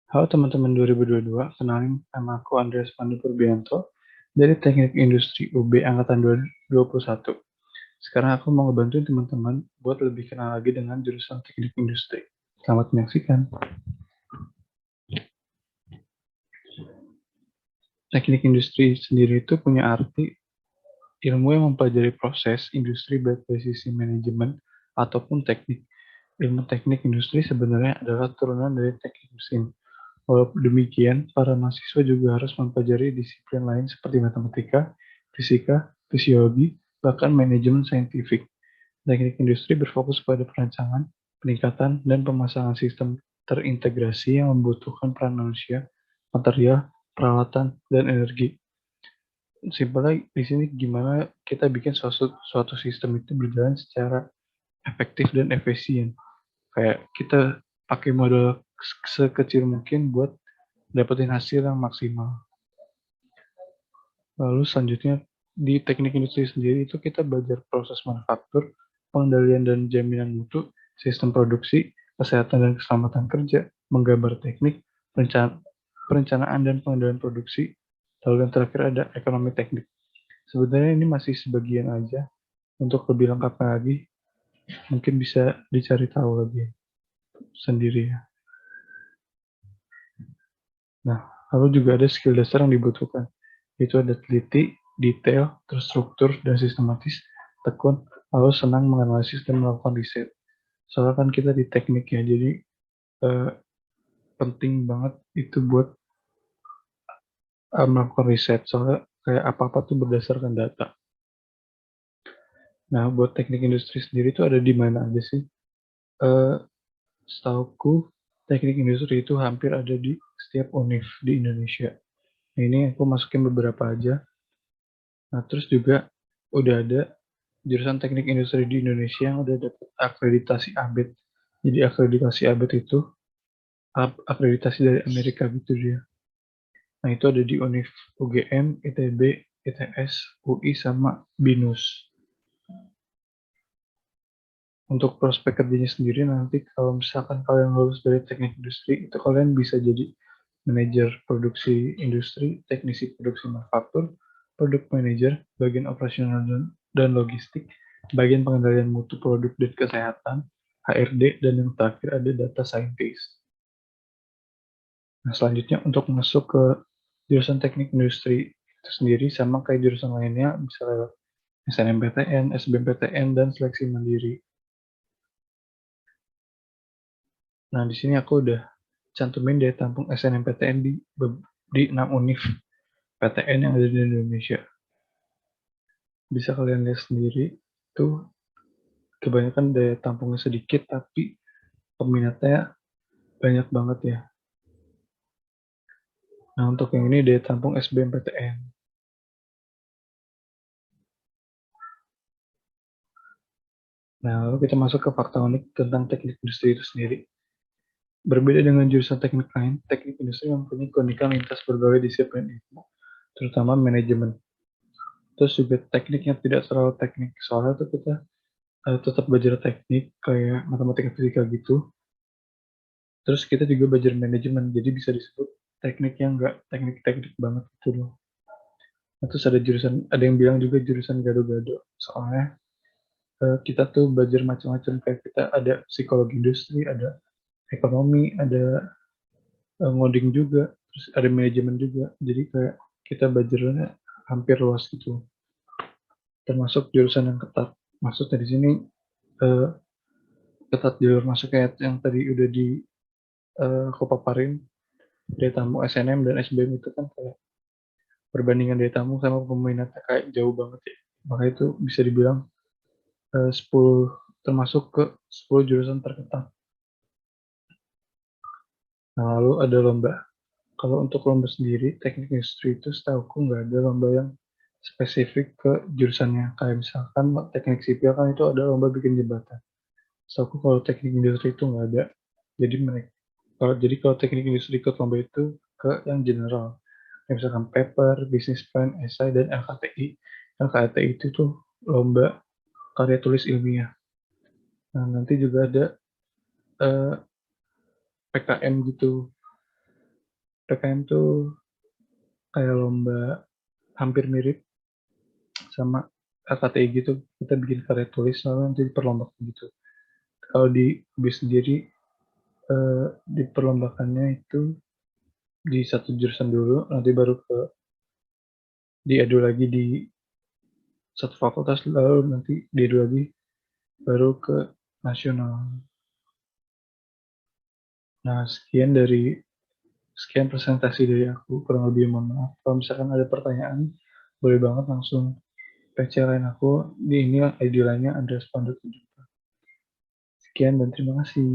Halo teman-teman 2022, kenalin nama aku Andreas Pandu Purbianto dari Teknik Industri UB Angkatan 2021. Sekarang aku mau ngebantuin teman-teman buat lebih kenal lagi dengan jurusan Teknik Industri. Selamat menyaksikan. Teknik Industri sendiri itu punya arti ilmu yang mempelajari proses industri baik dari sisi manajemen ataupun teknik. Ilmu teknik industri sebenarnya adalah turunan dari teknik mesin. Walaupun demikian, para mahasiswa juga harus mempelajari disiplin lain seperti matematika, fisika, fisiologi, bahkan manajemen saintifik. Teknik industri berfokus pada perancangan, peningkatan, dan pemasangan sistem terintegrasi yang membutuhkan peran manusia, material, peralatan, dan energi. Simpelnya di sini gimana kita bikin suatu sistem itu berjalan secara efektif dan efisien. Kayak kita pakai modal sekecil mungkin buat dapetin hasil yang maksimal. Lalu selanjutnya di teknik industri sendiri itu kita belajar proses manufaktur, pengendalian dan jaminan mutu, sistem produksi, kesehatan dan keselamatan kerja, menggambar teknik, perencanaan dan pengendalian produksi, lalu yang terakhir ada ekonomi teknik. Sebenarnya ini masih sebagian aja. Untuk lebih lengkapnya lagi, mungkin bisa dicari tahu lagi sendiri ya. Nah, lalu juga ada skill dasar yang dibutuhkan, yaitu ada teliti, detail, terstruktur, dan sistematis, tekun, lalu senang menganalisis dan melakukan riset. Soalnya kan kita di teknik ya, jadi eh, penting banget itu buat melakukan riset, soalnya kayak apa-apa tuh berdasarkan data. Nah, buat teknik industri sendiri itu ada di mana aja sih? Eh, Setauku, teknik industri itu hampir ada di setiap univ di Indonesia. Nah, ini aku masukin beberapa aja. Nah, terus juga udah ada jurusan teknik industri di Indonesia yang udah dapat akreditasi ABET. Jadi akreditasi ABET itu akreditasi dari Amerika gitu dia. Nah, itu ada di UNIF, UGM, ITB, ITS, UI, sama BINUS. Untuk prospek kerjanya sendiri nanti kalau misalkan kalian lulus dari teknik industri, itu kalian bisa jadi manajer produksi industri, teknisi produksi manufaktur, produk manager, bagian operasional dan logistik, bagian pengendalian mutu produk dan kesehatan, HRD, dan yang terakhir ada data scientist. Nah, selanjutnya untuk masuk ke jurusan teknik industri itu sendiri sama kayak jurusan lainnya bisa lewat SNMPTN, SBMPTN, dan seleksi mandiri. Nah, di sini aku udah cantumin daya tampung SNMPTN di 6 univ PTN yang ada di Indonesia. Bisa kalian lihat sendiri, tuh kebanyakan daya tampungnya sedikit, tapi peminatnya banyak banget ya. Nah, untuk yang ini daya tampung SBMPTN. Nah, lalu kita masuk ke fakta unik tentang teknik industri itu sendiri. Berbeda dengan jurusan teknik lain, teknik industri mempunyai keunikan lintas berbagai disiplin ilmu, terutama manajemen. Terus juga tekniknya tidak terlalu teknik, soalnya tuh kita tetap belajar teknik kayak matematika fisika gitu. Terus kita juga belajar manajemen, jadi bisa disebut teknik yang nggak teknik-teknik banget gitu loh. Nah, terus ada yang bilang juga jurusan gado-gado, soalnya kita tuh belajar macam-macam kayak kita ada psikologi industri, ada ekonomi, ada ngoding juga, terus ada manajemen juga. Jadi kayak kita belajarnya hampir luas gitu. Termasuk jurusan yang ketat. Maksudnya di sini eh, ketat jalur masuk kayak yang tadi udah di aku paparin, daya tamu SNM dan SBM itu kan kayak perbandingan daya tamu sama peminatnya kayak jauh banget ya. Maka itu bisa dibilang 10 termasuk ke 10 jurusan terketat. Nah, lalu ada lomba. Kalau untuk lomba sendiri, teknik industri itu setahuku nggak ada lomba yang spesifik ke jurusannya. Kayak misalkan teknik sipil kan itu ada lomba bikin jembatan. Setahuku kalau teknik industri itu nggak ada. Jadi kalau teknik industri ikut lomba itu ke yang general. Kayak misalkan paper, business plan, esai, dan LKTI. LKTI itu tuh lomba karya tulis ilmiah. Nah, nanti juga ada PKM gitu. PKM tuh kayak lomba hampir mirip sama KKTI gitu. Kita bikin karya tulis lalu nanti diperlombakan gitu. Kalau di UB sendiri diperlombakannya itu di satu jurusan dulu, nanti baru diadu lagi di satu fakultas, lalu nanti diadu lagi baru ke nasional. Nah, sekian presentasi dari aku, kurang lebih mohon maaf. Kalau misalkan ada pertanyaan, boleh banget langsung PC line aku. Di ini ID lainnya Andreas Pandu 7. Sekian dan terima kasih.